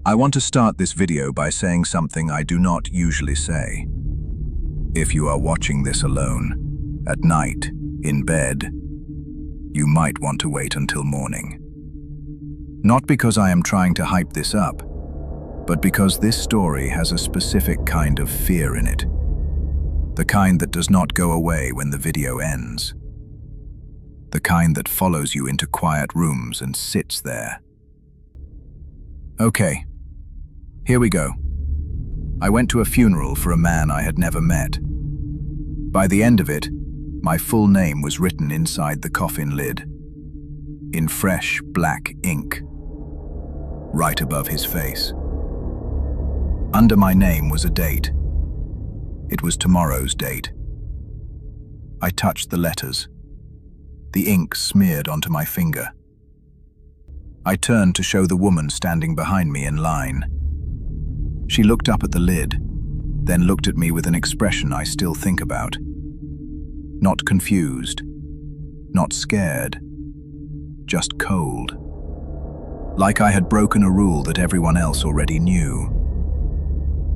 I want to start this video by saying something I do not usually say. If you are watching this alone, at night, in bed, you might want to wait until morning. Not because I am trying to hype this up, but because this story has a specific kind of fear in it. The kind that does not go away when the video ends. The kind that follows you into quiet rooms and sits there. Okay, here we go. I went to a funeral for a man I had never met. By the end of it, my full name was written inside the coffin lid, in fresh black ink, right above his face. Under my name was a date. It was tomorrow's date. I touched the letters. The ink smeared onto my finger. I turned to show the woman standing behind me in line. She looked up at the lid, then looked at me with an expression I still think about. Not confused, not scared, just cold. Like I had broken a rule that everyone else already knew.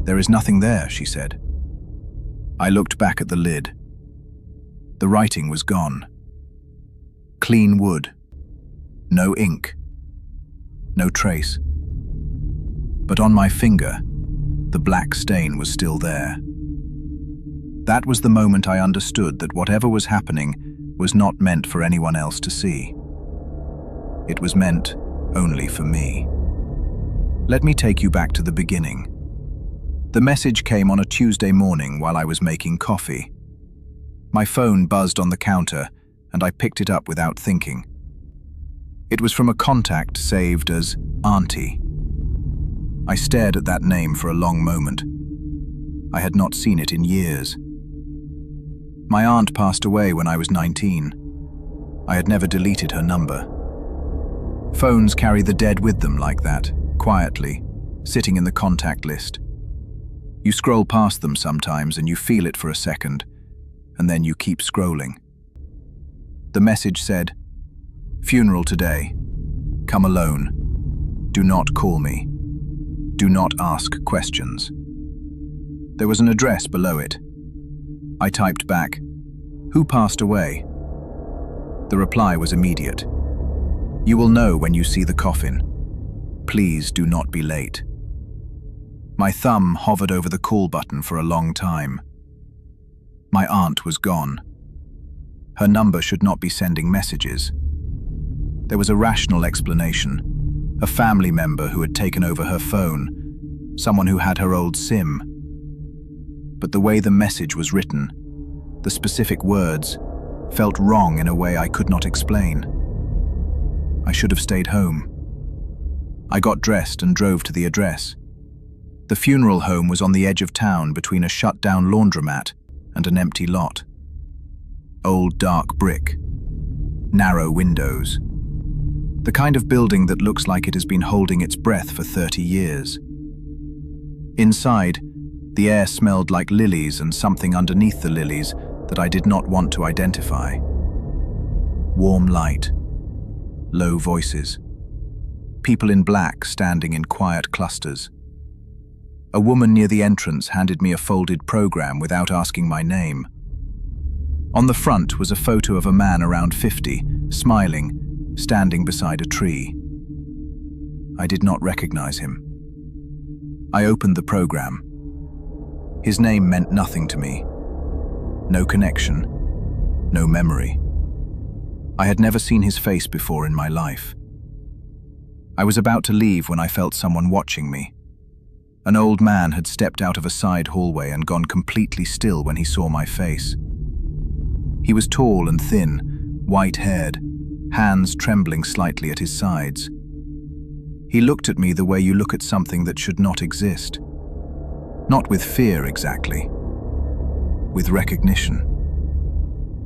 "There is nothing there," she said. I looked back at the lid. The writing was gone. Clean wood. No ink. No trace. But on my finger, the black stain was still there. That was the moment I understood that whatever was happening was not meant for anyone else to see. It was meant only for me. Let me take you back to the beginning. The message came on a Tuesday morning while I was making coffee. My phone buzzed on the counter, and I picked it up without thinking. It was from a contact saved as Auntie. I stared at that name for a long moment. I had not seen it in years. My aunt passed away when I was 19. I had never deleted her number. Phones carry the dead with them like that, quietly, sitting in the contact list. You scroll past them sometimes and you feel it for a second, and then you keep scrolling. The message said, "Funeral today. Come alone. Do not call me. Do not ask questions." There was an address below it. I typed back, "Who passed away?" The reply was immediate. "You will know when you see the coffin. Please do not be late." My thumb hovered over the call button for a long time. My aunt was gone. Her number should not be sending messages. There was a rational explanation. A family member who had taken over her phone, someone who had her old SIM. But the way the message was written, the specific words, felt wrong in a way I could not explain. I should have stayed home. I got dressed and drove to the address. The funeral home was on the edge of town between a shut-down laundromat and an empty lot. Old dark brick. Narrow windows. The kind of building that looks like it has been holding its breath for 30 years. Inside, the air smelled like lilies and something underneath the lilies that I did not want to identify. Warm light. Low voices. People in black standing in quiet clusters. A woman near the entrance handed me a folded program without asking my name. On the front was a photo of a man around 50, smiling, standing beside a tree. I did not recognize him. I opened the program. His name meant nothing to me. No connection, no memory. I had never seen his face before in my life. I was about to leave when I felt someone watching me. An old man had stepped out of a side hallway and gone completely still when he saw my face. He was tall and thin, white-haired, hands trembling slightly at his sides. He looked at me the way you look at something that should not exist. Not with fear exactly, with recognition.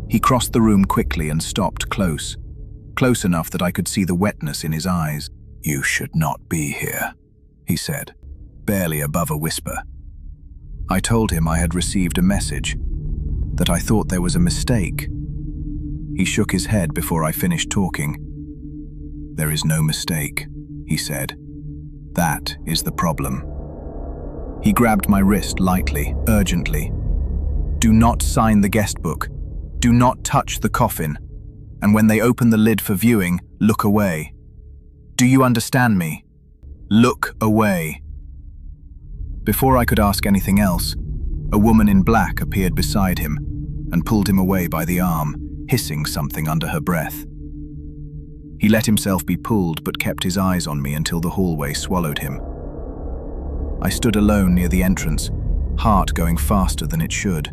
He crossed the room quickly and stopped close enough that I could see the wetness in his eyes. "You should not be here," he said, barely above a whisper. I told him I had received a message, that I thought there was a mistake. He shook his head before I finished talking. "There is no mistake," he said. That is the problem. He grabbed my wrist lightly, urgently. Do not sign the guest book. Do not touch the coffin. And when they open the lid for viewing, look away. Do you understand me? Look away. Before I could ask anything else, a woman in black appeared beside him and pulled him away by the arm, hissing something under her breath. He let himself be pulled but kept his eyes on me until the hallway swallowed him. I stood alone near the entrance, heart going faster than it should.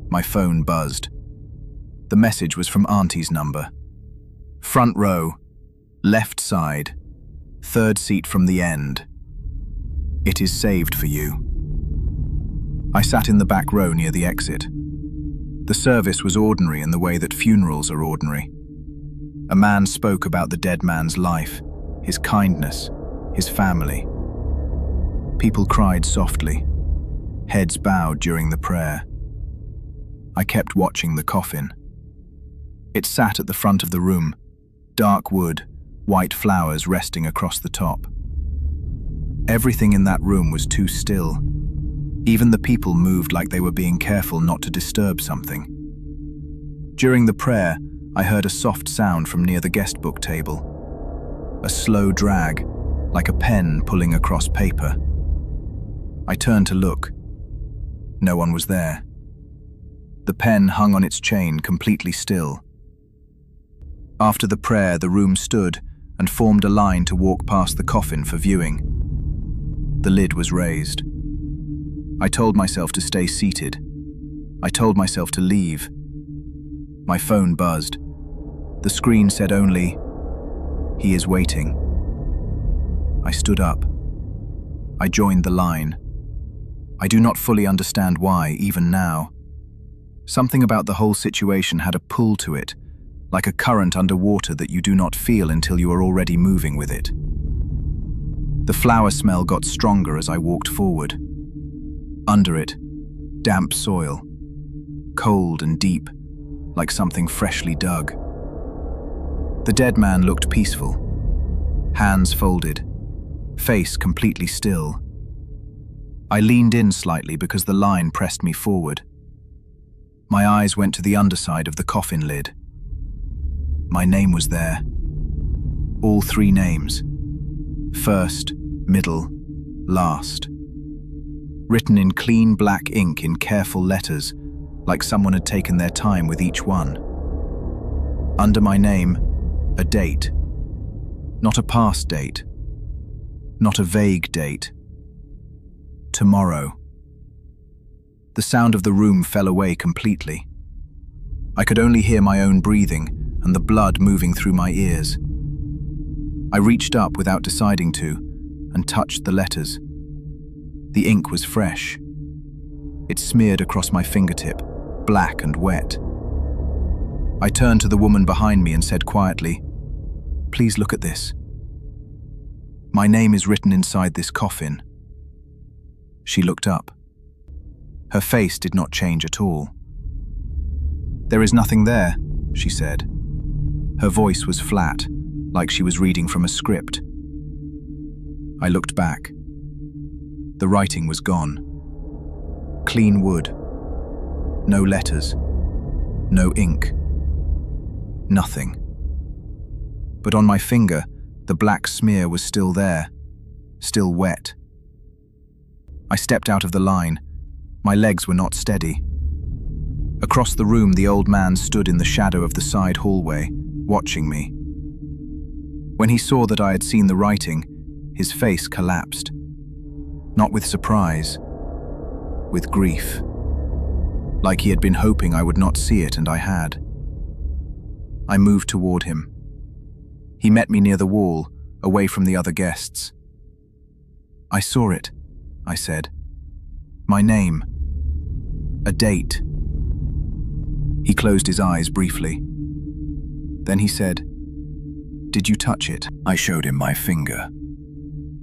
My phone buzzed. The message was from Auntie's number. Front row, left side, third seat from the end. It is saved for you. I sat in the back row near the exit. The service was ordinary in the way that funerals are ordinary. A man spoke about the dead man's life, his kindness, his family. People cried softly, heads bowed during the prayer. I kept watching the coffin. It sat at the front of the room, dark wood, white flowers resting across the top. Everything in that room was too still. Even the people moved like they were being careful not to disturb something. During the prayer, I heard a soft sound from near the guest book table. A slow drag, like a pen pulling across paper. I turned to look. No one was there. The pen hung on its chain, completely still. After the prayer, the room stood and formed a line to walk past the coffin for viewing. The lid was raised. I told myself to stay seated. I told myself to leave. My phone buzzed. The screen said only, "He is waiting." I stood up. I joined the line. I do not fully understand why, even now. Something about the whole situation had a pull to it, like a current underwater that you do not feel until you are already moving with it. The flower smell got stronger as I walked forward. Under it, damp soil, cold and deep, like something freshly dug. The dead man looked peaceful, hands folded, face completely still. I leaned in slightly because the line pressed me forward. My eyes went to the underside of the coffin lid. My name was there. All three names. First, middle, last. Written in clean black ink in careful letters, like someone had taken their time with each one. Under my name, a date. Not a past date. Not a vague date. Tomorrow. The sound of the room fell away completely. I could only hear my own breathing and the blood moving through my ears. I reached up without deciding to and touched the letters. The ink was fresh. It smeared across my fingertip, black and wet. I turned to the woman behind me and said quietly, "Please look at this. My name is written inside this coffin." She looked up. Her face did not change at all. "There is nothing there," she said. Her voice was flat, like she was reading from a script. I looked back. The writing was gone. Clean wood. No letters. No ink. Nothing. But on my finger, the black smear was still there, still wet. I stepped out of the line. My legs were not steady. Across the room, the old man stood in the shadow of the side hallway, watching me. When he saw that I had seen the writing, his face collapsed. Not with surprise, with grief. Like he had been hoping I would not see it, and I had. I moved toward him. He met me near the wall, away from the other guests. "I saw it," I said. "My name. A date." He closed his eyes briefly. Then he said, "Did you touch it?" I showed him my finger.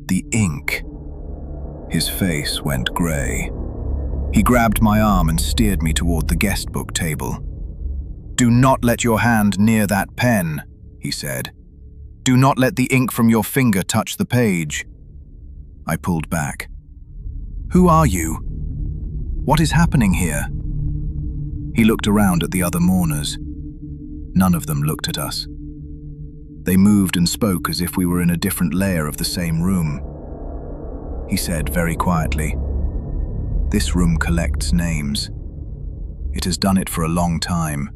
The ink. His face went grey. He grabbed my arm and steered me toward the guest book table. "Do not let your hand near that pen," he said. "Do not let the ink from your finger touch the page. I pulled back. "Who are you? What is happening here?" He looked around at the other mourners. None of them looked at us. They moved and spoke as if we were in a different layer of the same room. He said very quietly, "This room collects names. It has done it for a long time.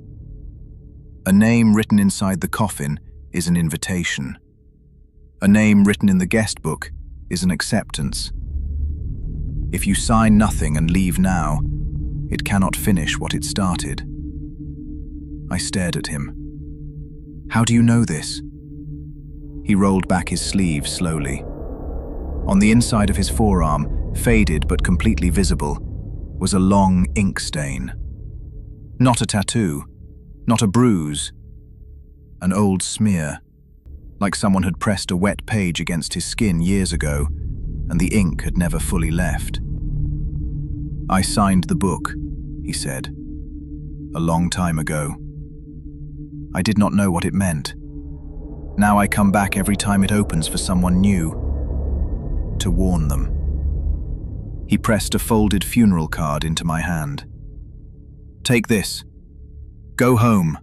A name written inside the coffin is an invitation. A name written in the guest book is an acceptance. If you sign nothing and leave now, it cannot finish what it started." I stared at him. "How do you know this?" He rolled back his sleeve slowly. On the inside of his forearm, faded but completely visible, was a long ink stain. Not a tattoo, not a bruise, an old smear, like someone had pressed a wet page against his skin years ago, and the ink had never fully left. "I signed the book," he said, "a long time ago. I did not know what it meant. Now I come back every time it opens for someone new, to warn them." He pressed a folded funeral card into my hand. "Take this. Go home.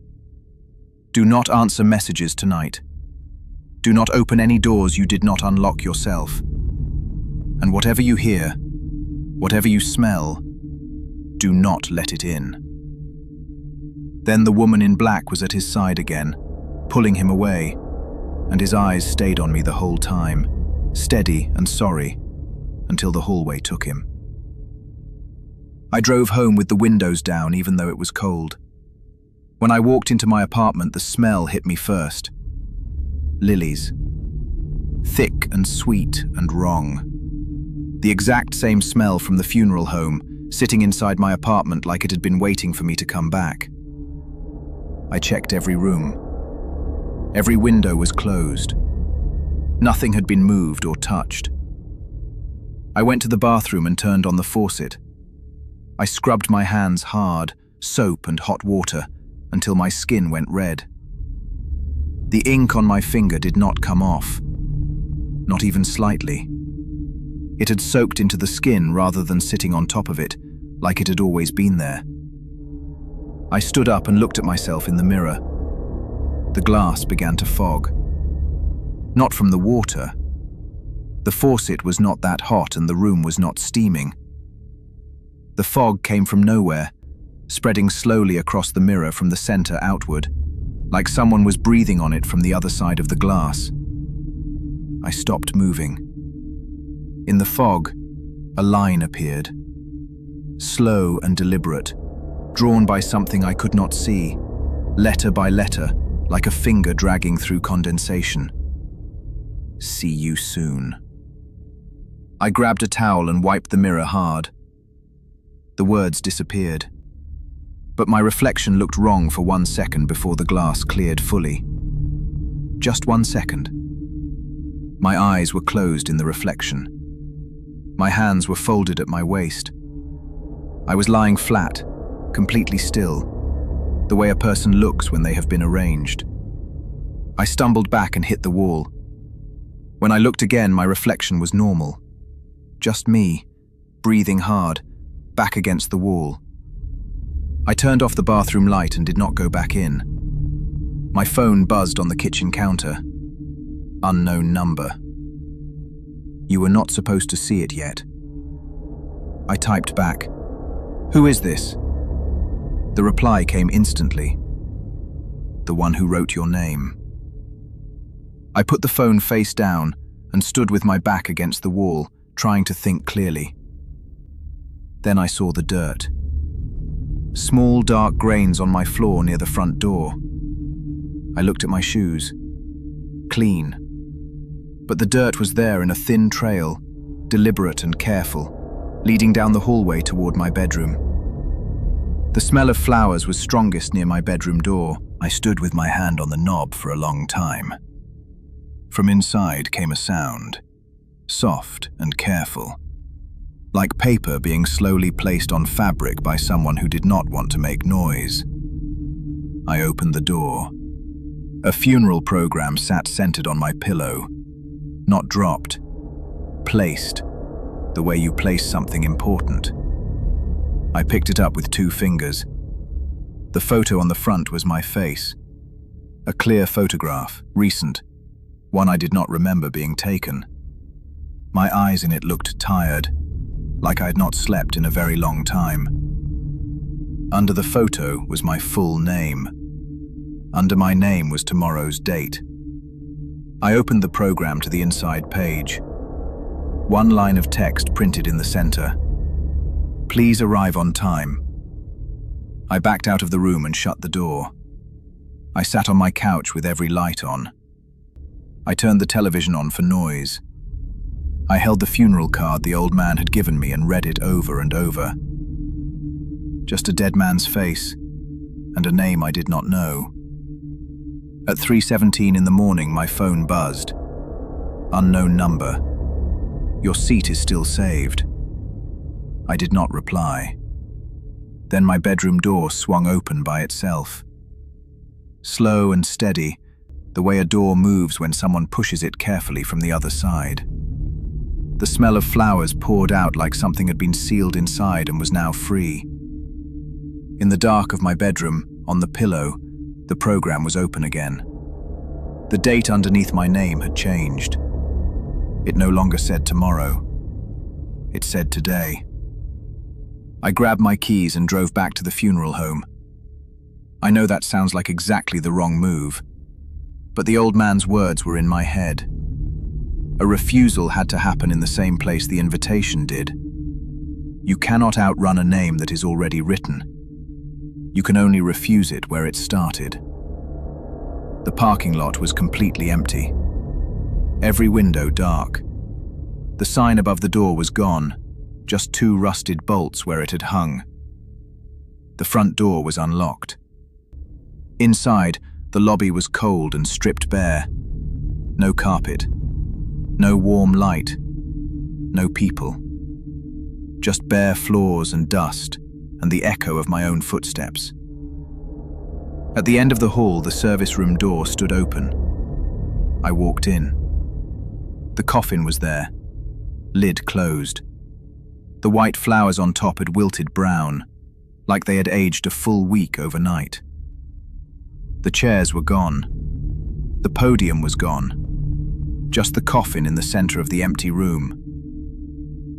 Do not answer messages tonight. Do not open any doors you did not unlock yourself. And whatever you hear, whatever you smell, do not let it in." Then the woman in black was at his side again, pulling him away, and his eyes stayed on me the whole time, steady and sorry, until the hallway took him. I drove home with the windows down even though it was cold. When I walked into my apartment, the smell hit me first. Lilies. Thick and sweet and wrong. The exact same smell from the funeral home, sitting inside my apartment like it had been waiting for me to come back. I checked every room. Every window was closed. Nothing had been moved or touched. I went to the bathroom and turned on the faucet. I scrubbed my hands hard, soap and hot water, until my skin went red. The ink on my finger did not come off, not even slightly. It had soaked into the skin rather than sitting on top of it, like it had always been there. I stood up and looked at myself in the mirror. The glass began to fog. Not from the water. The faucet was not that hot and the room was not steaming. The fog came from nowhere, spreading slowly across the mirror from the center outward, like someone was breathing on it from the other side of the glass. I stopped moving. In the fog, a line appeared. Slow and deliberate, drawn by something I could not see, letter by letter, like a finger dragging through condensation. "See you soon." I grabbed a towel and wiped the mirror hard. The words disappeared. But my reflection looked wrong for 1 second before the glass cleared fully. Just 1 second. My eyes were closed in the reflection. My hands were folded at my waist. I was lying flat, completely still, the way a person looks when they have been arranged. I stumbled back and hit the wall. When I looked again, my reflection was normal. Just me, breathing hard, back against the wall. I turned off the bathroom light and did not go back in. My phone buzzed on the kitchen counter. Unknown number. "You were not supposed to see it yet." I typed back, "Who is this?" The reply came instantly. "The one who wrote your name." I put the phone face down and stood with my back against the wall, trying to think clearly. Then I saw the dirt. Small dark grains on my floor near the front door. I looked at my shoes. Clean. But the dirt was there in a thin trail, deliberate and careful, leading down the hallway toward my bedroom. The smell of flowers was strongest near my bedroom door. I stood with my hand on the knob for a long time. From inside came a sound, soft and careful, like paper being slowly placed on fabric by someone who did not want to make noise. I opened the door. A funeral program sat centered on my pillow, not dropped. Placed, the way you place something important. I picked it up with 2 fingers. The photo on the front was my face. A clear photograph, recent, one I did not remember being taken. My eyes in it looked tired, like I had not slept in a very long time. Under the photo was my full name. Under my name was tomorrow's date. I opened the program to the inside page. 1 line of text printed in the center. Please arrive on time. I backed out of the room and shut the door. I sat on my couch with every light on. I turned the television on for noise. I held the funeral card the old man had given me and read it over and over. Just a dead man's face, and a name I did not know. At 3:17 in the morning, my phone buzzed. Unknown number. Your seat is still saved. I did not reply. Then my bedroom door swung open by itself. Slow and steady, the way a door moves when someone pushes it carefully from the other side. The smell of flowers poured out like something had been sealed inside and was now free. In the dark of my bedroom, on the pillow, the program was open again. The date underneath my name had changed. It no longer said tomorrow. It said today. I grabbed my keys and drove back to the funeral home. I know that sounds like exactly the wrong move, but the old man's words were in my head. A refusal had to happen in the same place the invitation did. You cannot outrun a name that is already written. You can only refuse it where it started. The parking lot was completely empty. Every window dark. The sign above the door was gone, just 2 rusted bolts where it had hung. The front door was unlocked. Inside, the lobby was cold and stripped bare. No carpet. No warm light. No people. Just bare floors and dust, and the echo of my own footsteps. At the end of the hall, the service room door stood open. I walked in. The coffin was there, lid closed. The white flowers on top had wilted brown, like they had aged a full week overnight. The chairs were gone. The podium was gone. Just the coffin in the center of the empty room.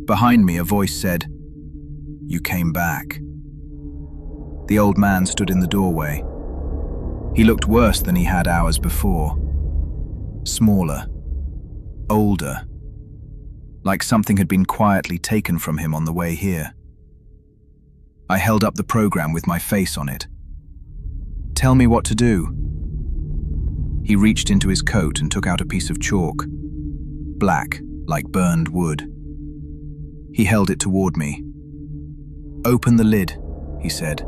Behind me, a voice said, "You came back." The old man stood in the doorway. He looked worse than he had hours before. Smaller. Older. Like something had been quietly taken from him on the way here. I held up the program with my face on it. "Tell me what to do." He reached into his coat and took out a piece of chalk. Black, like burned wood. He held it toward me. "Open the lid," he said.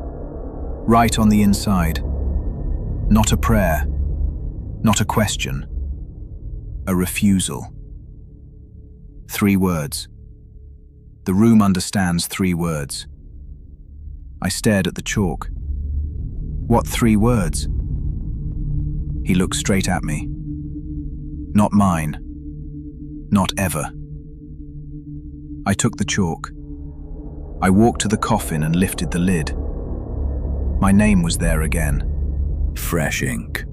"Write on the inside. Not a prayer. Not a question. A refusal. 3 words. The room understands 3 words." I stared at the chalk. "What 3 words?" He looked straight at me. "Not mine. Not ever." I took the chalk. I walked to the coffin and lifted the lid. My name was there again. Fresh ink.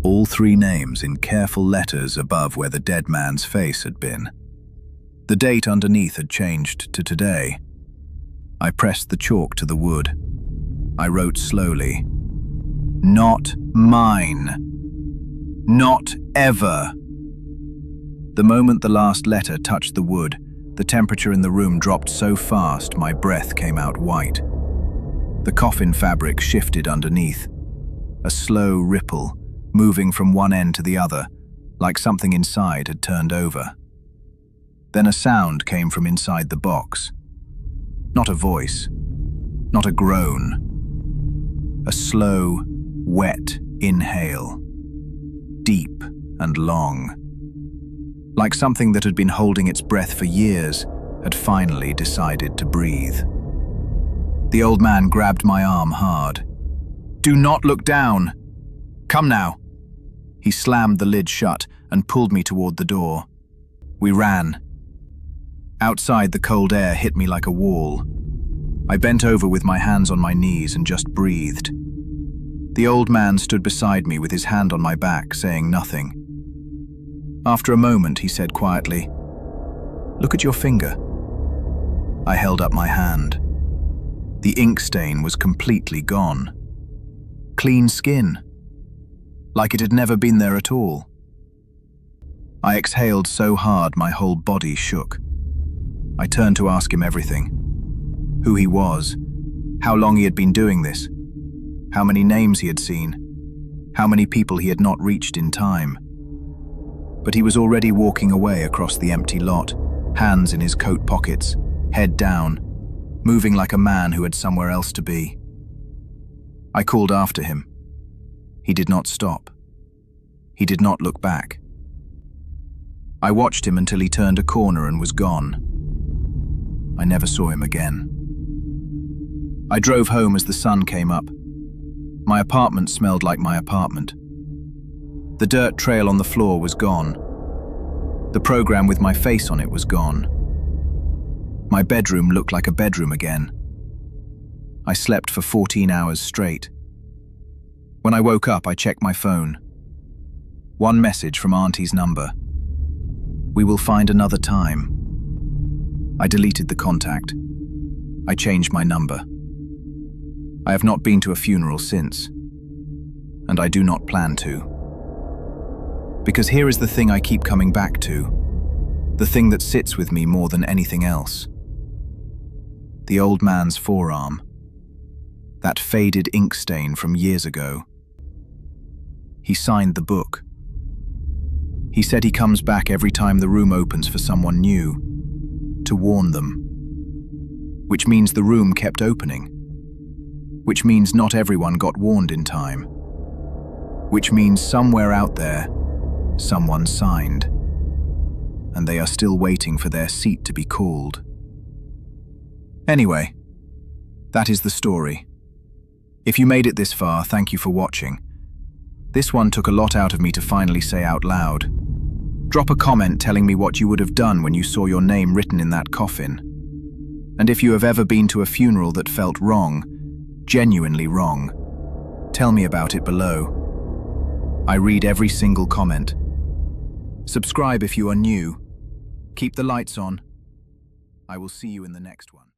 All 3 names in careful letters above where the dead man's face had been. The date underneath had changed to today. I pressed the chalk to the wood. I wrote slowly. "Not mine. Not ever." The moment the last letter touched the wood, the temperature in the room dropped so fast my breath came out white. The coffin fabric shifted underneath. A slow ripple, moving from one end to the other, like something inside had turned over. Then a sound came from inside the box. Not a voice, not a groan. A slow, wet inhale. Deep and long. Like something that had been holding its breath for years had finally decided to breathe. The old man grabbed my arm hard. "Do not look down. Come now." He slammed the lid shut and pulled me toward the door. We ran. Outside, the cold air hit me like a wall. I bent over with my hands on my knees and just breathed. The old man stood beside me with his hand on my back, saying nothing. After a moment, he said quietly, "Look at your finger." I held up my hand. The ink stain was completely gone. Clean skin, like it had never been there at all. I exhaled so hard my whole body shook. I turned to ask him everything. Who he was, how long he had been doing this, how many names he had seen, how many people he had not reached in time. But he was already walking away across the empty lot, hands in his coat pockets, head down, moving like a man who had somewhere else to be. I called after him. He did not stop. He did not look back. I watched him until he turned a corner and was gone. I never saw him again. I drove home as the sun came up. My apartment smelled like my apartment. The dirt trail on the floor was gone. The program with my face on it was gone. My bedroom looked like a bedroom again. I slept for 14 hours straight. When I woke up, I checked my phone. One message from Auntie's number. "We will find another time." I deleted the contact. I changed my number. I have not been to a funeral since, and I do not plan to. Because here is the thing I keep coming back to, the thing that sits with me more than anything else. The old man's forearm, that faded ink stain from years ago. He signed the book. He said he comes back every time the room opens for someone new, to warn them. Which means the room kept opening. Which means not everyone got warned in time. Which means somewhere out there, someone signed. And they are still waiting for their seat to be called. Anyway, that is the story. If you made it this far, thank you for watching. This one took a lot out of me to finally say out loud. Drop a comment telling me what you would have done when you saw your name written in that coffin. And if you have ever been to a funeral that felt wrong, genuinely wrong, tell me about it below. I read every single comment. Subscribe if you are new. Keep the lights on. I will see you in the next one.